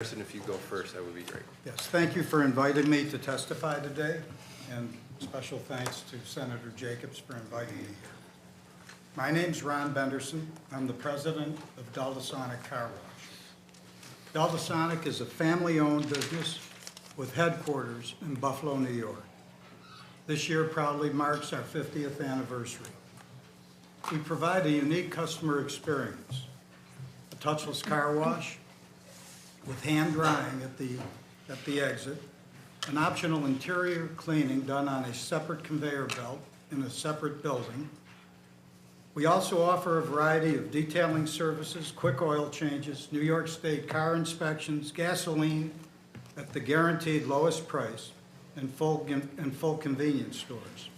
If you go first, that would be great. Yes, thank you for inviting me to testify today, and special thanks to Senator Jacobs for inviting me here. My name's Ron Benderson. I'm the president of Delta Sonic Car Wash. Delta Sonic is a family-owned business with headquarters in Buffalo, New York. This year proudly marks our 50th anniversary. We provide a unique customer experience, a touchless car wash, with hand drying at the exit, an optional interior cleaning done on a separate conveyor belt in a separate building. We also offer a variety of detailing services, quick oil changes, New York State car inspections, gasoline at the guaranteed lowest price, and full convenience stores.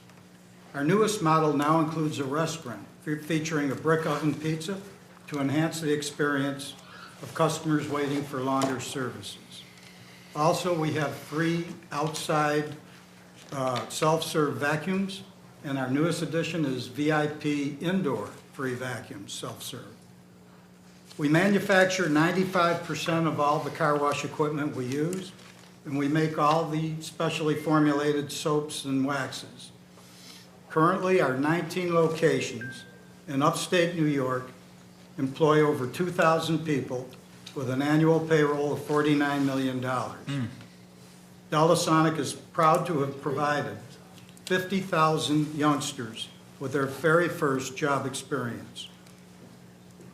Our newest model now includes a restaurant featuring a brick oven pizza to enhance the experience of customers waiting for longer services. Also, we have free outside self-serve vacuums, and our newest addition is VIP indoor free vacuums, self-serve. We manufacture 95% of all the car wash equipment we use, and we make all the specially formulated soaps and waxes. Currently, our 19 locations in upstate New York employ over 2,000 people with an annual payroll of $49 million. Delta Sonic is proud to have provided 50,000 youngsters with their very first job experience.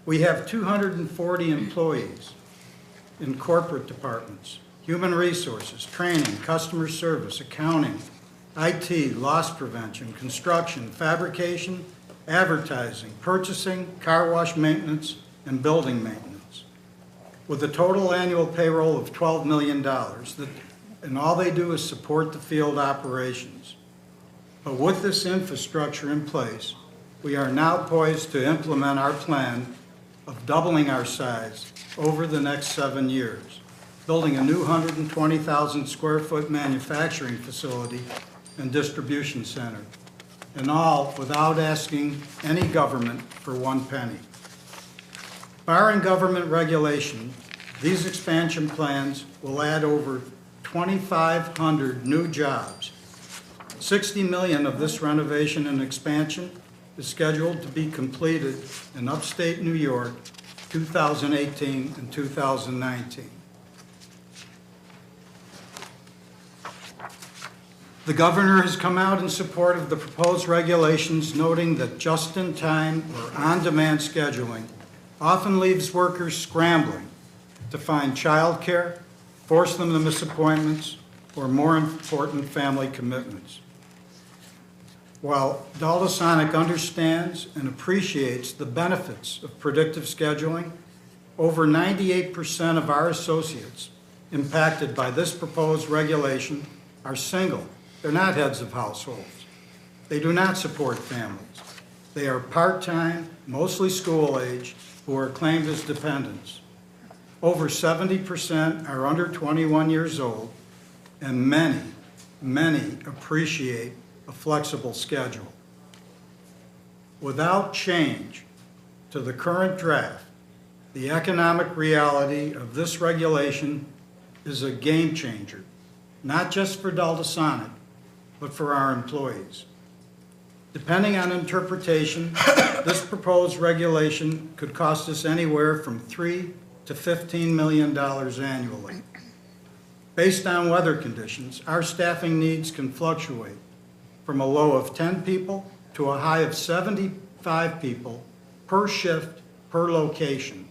We have 240 employees in corporate departments, human resources, training, customer service, accounting, IT, loss prevention, construction, fabrication, advertising, purchasing, car wash maintenance, and building maintenance. With a total annual payroll of $12 million, and all they do is support the field operations. But with this infrastructure in place, we are now poised to implement our plan of doubling our size over the next 7 years, building a new 120,000 square foot manufacturing facility and distribution center, and all without asking any government for one penny. Barring government regulation, these expansion plans will add over 2,500 new jobs. 60 million of this renovation and expansion is scheduled to be completed in upstate New York 2018 and 2019. The governor has come out in support of the proposed regulations, noting that just-in-time or on-demand scheduling often leaves workers scrambling to find childcare, force them to miss appointments, or more important, family commitments. While Delta Sonic understands and appreciates the benefits of predictive scheduling, over 98% of our associates impacted by this proposed regulation are single. They're not heads of households. They do not support families. They are part-time, mostly school-age, who are claimed as dependents. Over 70% are under 21 years old, and many appreciate a flexible schedule. Without change to the current draft, the economic reality of this regulation is a game changer, not just for Delta Sonic, but for our employees. Depending on interpretation, this proposed regulation could cost us anywhere from $3 to $15 million annually. Based on weather conditions, our staffing needs can fluctuate from a low of 10 people to a high of 75 people per shift per location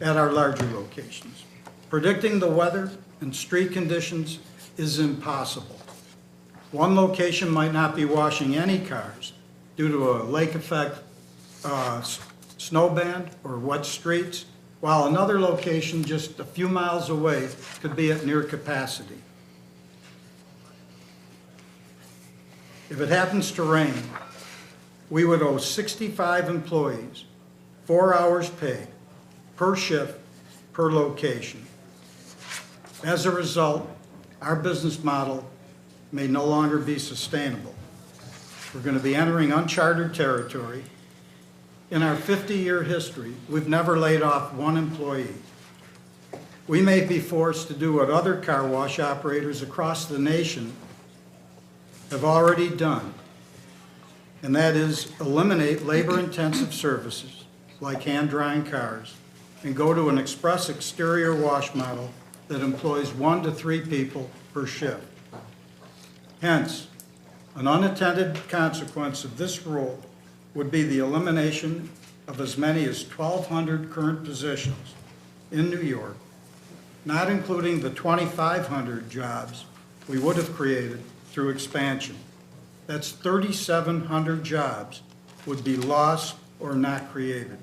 at our larger locations. Predicting the weather and street conditions is impossible. One location might not be washing any cars due to a lake effect snow band or wet streets, while another location just a few miles away could be at near capacity. If it happens to rain, we would owe 65 employees 4 hours pay per shift per location. As a result, our business model may no longer be sustainable. We're going to be entering uncharted territory. In our 50-year history, we've never laid off one employee. we may be forced to do what other car wash operators across the nation have already done, and that is eliminate labor-intensive services like hand-drying cars and go to an express exterior wash model that employs 1 to 3 people per shift. Hence, an unintended consequence of this rule would be the elimination of as many as 1,200 current positions in New York, not including the 2,500 jobs we would have created through expansion. That's 3,700 jobs would be lost or not created.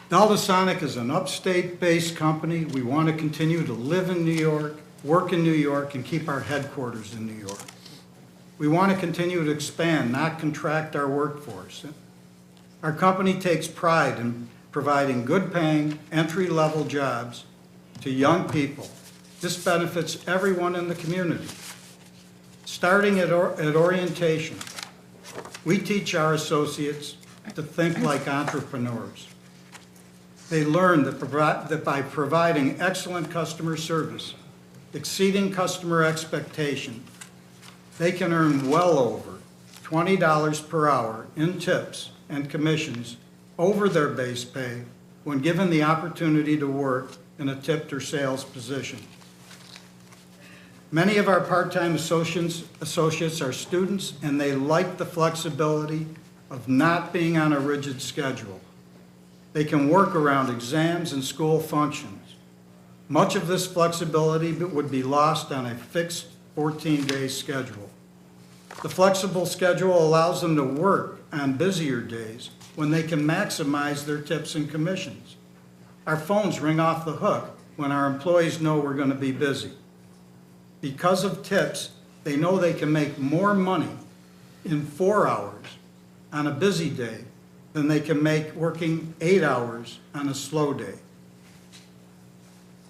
Delta Sonic is an upstate-based company. We want to continue to live in New York, work in New York, and keep our headquarters in New York. We want to continue to expand, not contract our workforce. Our company takes pride in providing good-paying, entry-level jobs to young people. This benefits everyone in the community. Starting at orientation, we teach our associates to think like entrepreneurs. They learn that by providing excellent customer service, exceeding customer expectation, they can earn well over $20 per hour in tips and commissions over their base pay when given the opportunity to work in a tipped or sales position. Many of our part-time associates are students, and they like the flexibility of not being on a rigid schedule. They can work around exams and school functions. Much of this flexibility would be lost on a fixed 14-day schedule. The flexible schedule allows them to work on busier days when they can maximize their tips and commissions. Our phones ring off the hook when our employees know we're going to be busy. Because of tips, they know they can make more money in 4 hours on a busy day than they can make working 8 hours on a slow day.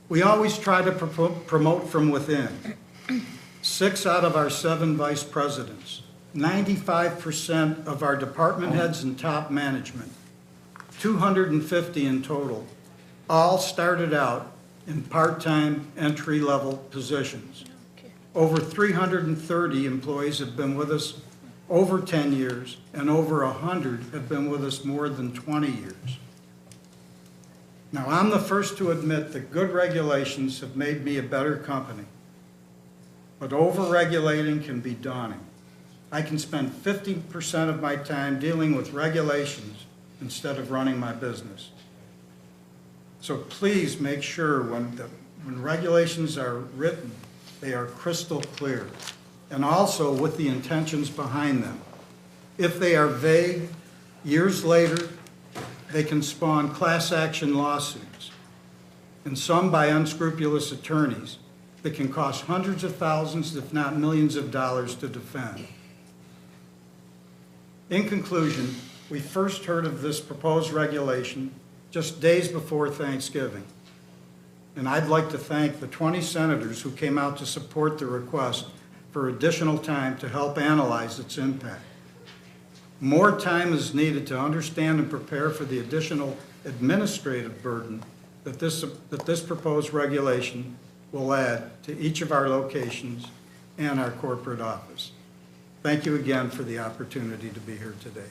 We always try to promote from within. 6 out of our 7 vice presidents, 95% of our department heads and top management, 250 in total, all started out in part-time entry-level positions. Over 330 employees have been with us over 10 years, and over 100 have been with us more than 20 years. Now, I'm the first to admit that good regulations have made me a better company, but over-regulating can be daunting. I can spend 50% of my time dealing with regulations instead of running my business. So please make sure when regulations are written, they are crystal clear, and also with the intentions behind them. If they are vague, years later, they can spawn class action lawsuits, and some by unscrupulous attorneys that can cost hundreds of thousands, if not millions of dollars to defend. In conclusion, we first heard of this proposed regulation just days before Thanksgiving. And I'd like to thank the 20 senators who came out to support the request for additional time to help analyze its impact. More time is needed to understand and prepare for the additional administrative burden that this proposed regulation will add to each of our locations and our corporate office. Thank you again for the opportunity to be here today.